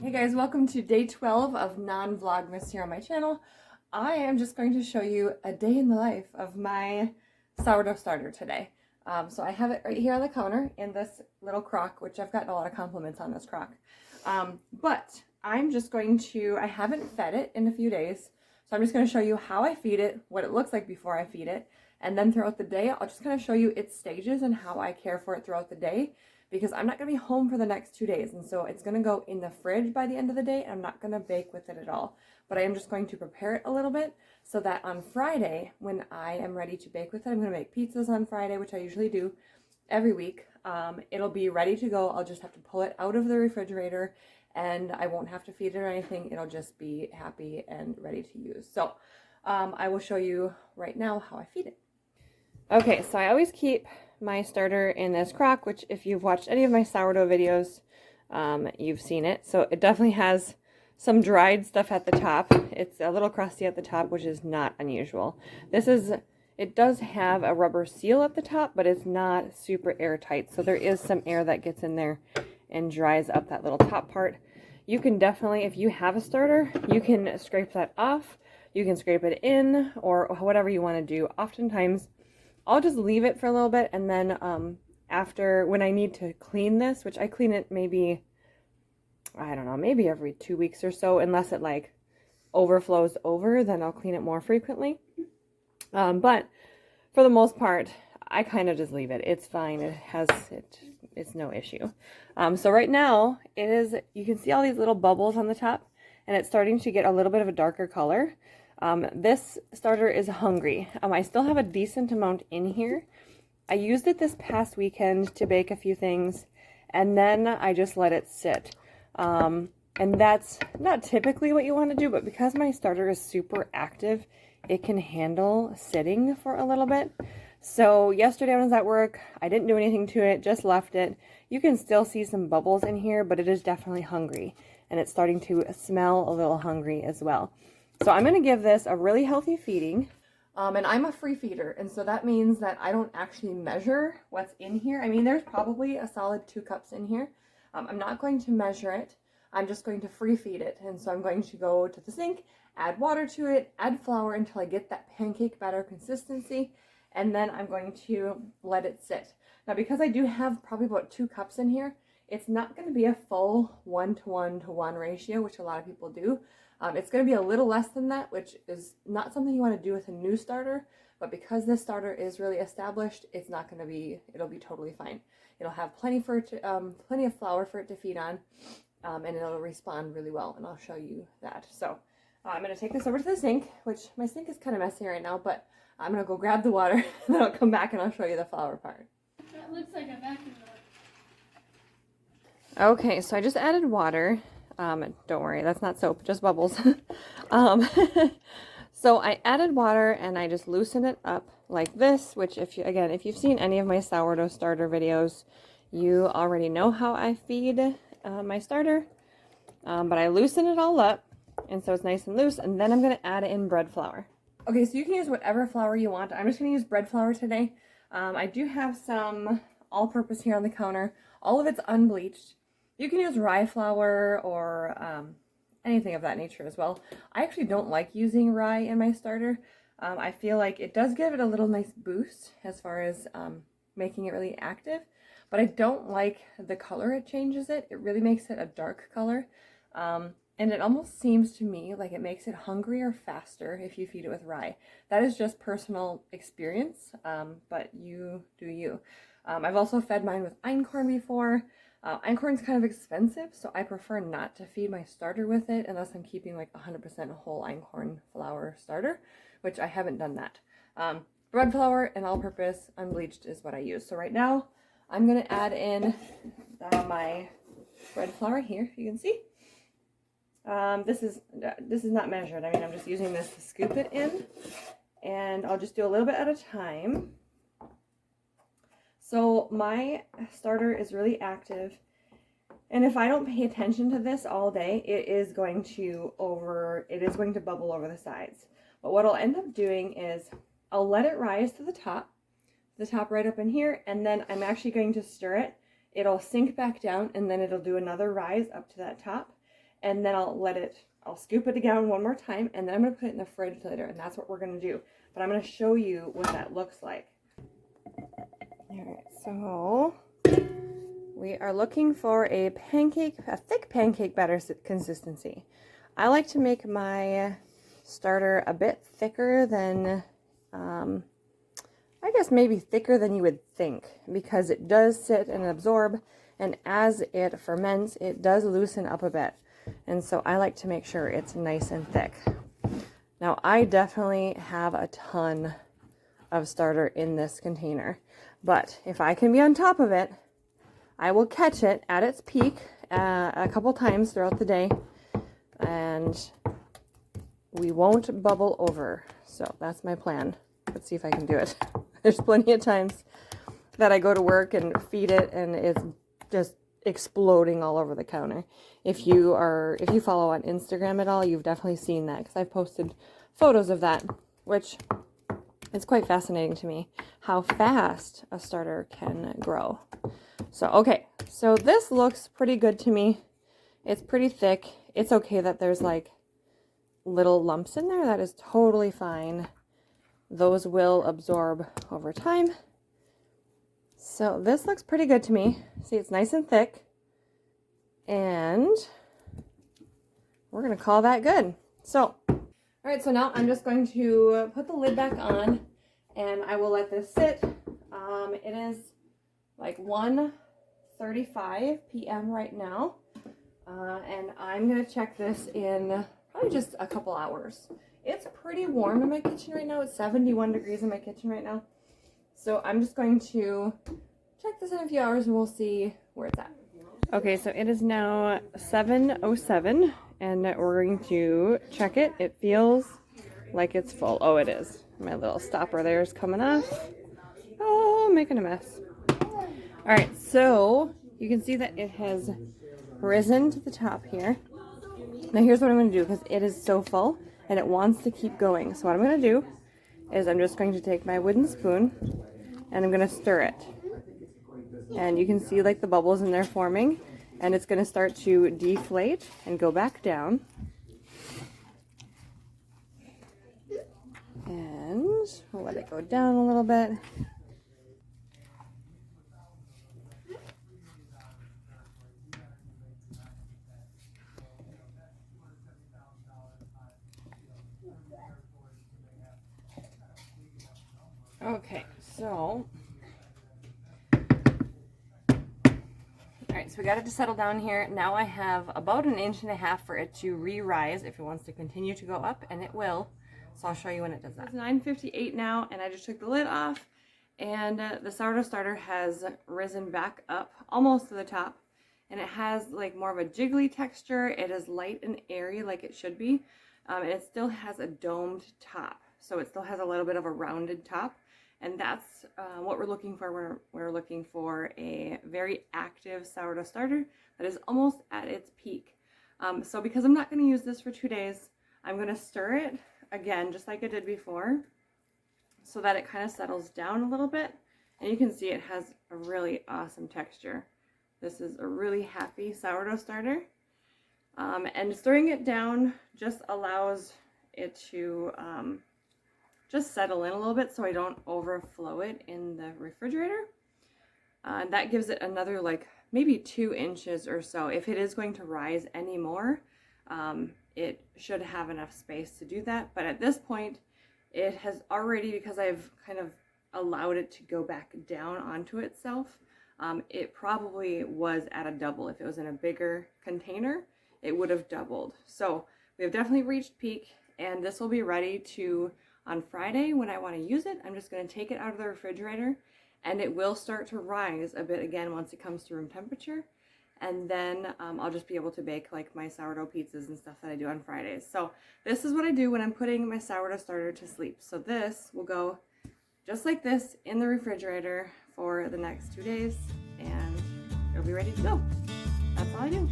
Hey guys, welcome to day 12 of non-vlogmas here on my channel. I am just going to show you a day in the life of my sourdough starter today. So I have it right here on the counter in this little crock, which I've gotten a lot of compliments on this crock. But I'm just going to, I haven't fed it in a few days, so I'm just going to show you how I feed it, what it looks like before I feed it, and then throughout the day, I'll just kind of show you its stages and how I care for it throughout the day, because I'm not going to be home for the next 2 days, and so it's going to go in the fridge by the end of the day, and I'm not going to bake with it at all. But I am just going to prepare it a little bit so that on Friday, when I am ready to bake with it, I'm going to make pizzas on Friday, which I usually do every week. It'll be ready to go. I'll just have to pull it out of the refrigerator, and I won't have to feed it or anything. It'll just be happy and ready to use. So I will show you right now how I feed it. Okay, so I always keep my starter in this crock, which if you've watched any of my sourdough videos, you've seen it. So it definitely has some dried stuff at the top. It's a little crusty at the top, which is not unusual. It does have a rubber seal at the top, but it's not super airtight. So there is some air that gets in there and dries up that little top part. You can definitely, if you have a starter, you can scrape that off. You can scrape it in or whatever you want to do. Oftentimes, I'll just leave it for a little bit, and then after, when I need to clean this, which I clean it maybe, I don't know, maybe every 2 weeks or so, unless it like overflows over, then I'll clean it more frequently. But for the most part, I kind of just leave it. It's fine. It's no issue. So right now you can see all these little bubbles on the top, and it's starting to get a little bit of a darker color. This starter is hungry. I still have a decent amount in here. I used it this past weekend to bake a few things, and then I just let it sit. And that's not typically what you want to do, but because my starter is super active, it can handle sitting for a little bit. So yesterday when I was at work, I didn't do anything to it, just left it. You can still see some bubbles in here, but it is definitely hungry, and it's starting to smell a little hungry as well. So I'm going to give this a really healthy feeding, and I'm a free feeder, and so that means that I don't actually measure what's in here. I mean, there's probably a solid 2 cups in here. I'm not going to measure it. I'm just going to free feed it, and so I'm going to go to the sink, add water to it, add flour until I get that pancake batter consistency, and then I'm going to let it sit. Now, because I do have probably about 2 cups in here, it's not going to be a full 1:1 ratio, which a lot of people do. It's going to be a little less than that, which is not something you want to do with a new starter, but because this starter is really established, it's not going to be, it'll be totally fine. It'll have plenty of flour for it to feed on, and it'll respond really well, and I'll show you that. So I'm going to take this over to the sink, which my sink is kind of messy right now, but I'm going to go grab the water, and then I'll come back and I'll show you the flour part. That looks like a vacuum. Okay, so I just added water. Don't worry, that's not soap, just bubbles. So I added water and I just loosened it up like this, which if you've seen any of my sourdough starter videos, you already know how I feed my starter. But I loosen it all up, and so it's nice and loose, and then I'm going to add in bread flour. Okay, so you can use whatever flour you want. I'm just going to use bread flour today. I do have some all-purpose here on the counter. All of it's unbleached. You can use rye flour or anything of that nature as well. I actually don't like using rye in my starter. I feel like it does give it a little nice boost as far as making it really active, but I don't like the color it changes it. It really makes it a dark color, and it almost seems to me like it makes it hungrier faster if you feed it with rye. That is just personal experience, but you do you. I've also fed mine with einkorn before. Einkorn's kind of expensive, so I prefer not to feed my starter with it unless I'm keeping like 100% whole einkorn flour starter, which I haven't done that. Bread flour and all-purpose unbleached is what I use. So right now, I'm going to add in my bread flour here, you can see. This is not measured. I mean, I'm just using this to scoop it in, and I'll just do a little bit at a time. So my starter is really active, and if I don't pay attention to this all day, it is going to bubble over the sides. But what I'll end up doing is I'll let it rise to the top right up in here, and then I'm actually going to stir it. It'll sink back down, and then it'll do another rise up to that top. and then I'll scoop it down one more time, and then I'm going to put it in the fridge later, and that's what we're going to do. But I'm going to show you what that looks like. Alright, so we are looking for a thick pancake batter consistency. I like to make my starter a bit thicker than, I guess maybe thicker than you would think, because it does sit and absorb, and as it ferments, it does loosen up a bit. And so I like to make sure it's nice and thick. Now, I definitely have a ton of starter in this container, but if I can be on top of it, I will catch it at its peak a couple times throughout the day, and we won't bubble over. So that's my plan. Let's see if I can do it. There's plenty of times that I go to work and feed it and it's just exploding all over the counter. If you follow on Instagram at all, you've definitely seen that, because I've posted photos of that, which is quite fascinating to me, how fast a starter can grow. So, okay, so this looks pretty good to me. It's pretty thick. It's okay that there's like little lumps in there. That is totally fine. Those will absorb over time. So this looks pretty good to me. See, it's nice and thick. And we're going to call that good. So, all right, so now I'm just going to put the lid back on, and I will let this sit. It is like 1:35 p.m. right now, and I'm going to check this in probably just a couple hours. It's pretty warm in my kitchen right now. It's 71 degrees in my kitchen right now. So I'm just going to check this in a few hours and we'll see where it's at. Okay, so it is now 7:07 and we're going to check it. It feels like it's full. Oh, it is. My little stopper there is coming off. Oh, making a mess. All right, so you can see that it has risen to the top here. Now here's what I'm going to do, because it is so full and it wants to keep going. So what I'm going to do is I'm just going to take my wooden spoon and I'm going to stir it. And you can see like the bubbles in there forming, and it's going to start to deflate and go back down. And we'll let it go down a little bit. Okay, so, alright, so we got it to settle down here. Now I have about 1.5 inches for it to re-rise if it wants to continue to go up, and it will. So I'll show you when it does that. It's 9:58 now, and I just took the lid off, and the sourdough starter has risen back up almost to the top, and it has like more of a jiggly texture. It is light and airy like it should be, and it still has a domed top, so it still has a little bit of a rounded top. And that's what we're looking for. We're looking for a very active sourdough starter that is almost at its peak. So because I'm not going to use this for 2 days, I'm going to stir it again, just like I did before, so that it kind of settles down a little bit. And you can see it has a really awesome texture. This is a really happy sourdough starter. And stirring it down just allows it to just settle in a little bit so I don't overflow it in the refrigerator. And that gives it another like maybe 2 inches or so. If it is going to rise anymore, it should have enough space to do that. But at this point, it has already, because I've kind of allowed it to go back down onto itself, it probably was at a double. If it was in a bigger container, it would have doubled. So we have definitely reached peak, and this will be ready to, on Friday when I want to use it, I'm just going to take it out of the refrigerator, and it will start to rise a bit again once it comes to room temperature. And then I'll just be able to bake like my sourdough pizzas and stuff that I do on Fridays. So this is what I do when I'm putting my sourdough starter to sleep. So this will go just like this in the refrigerator for the next 2 days, and it'll be ready to go. That's all I do.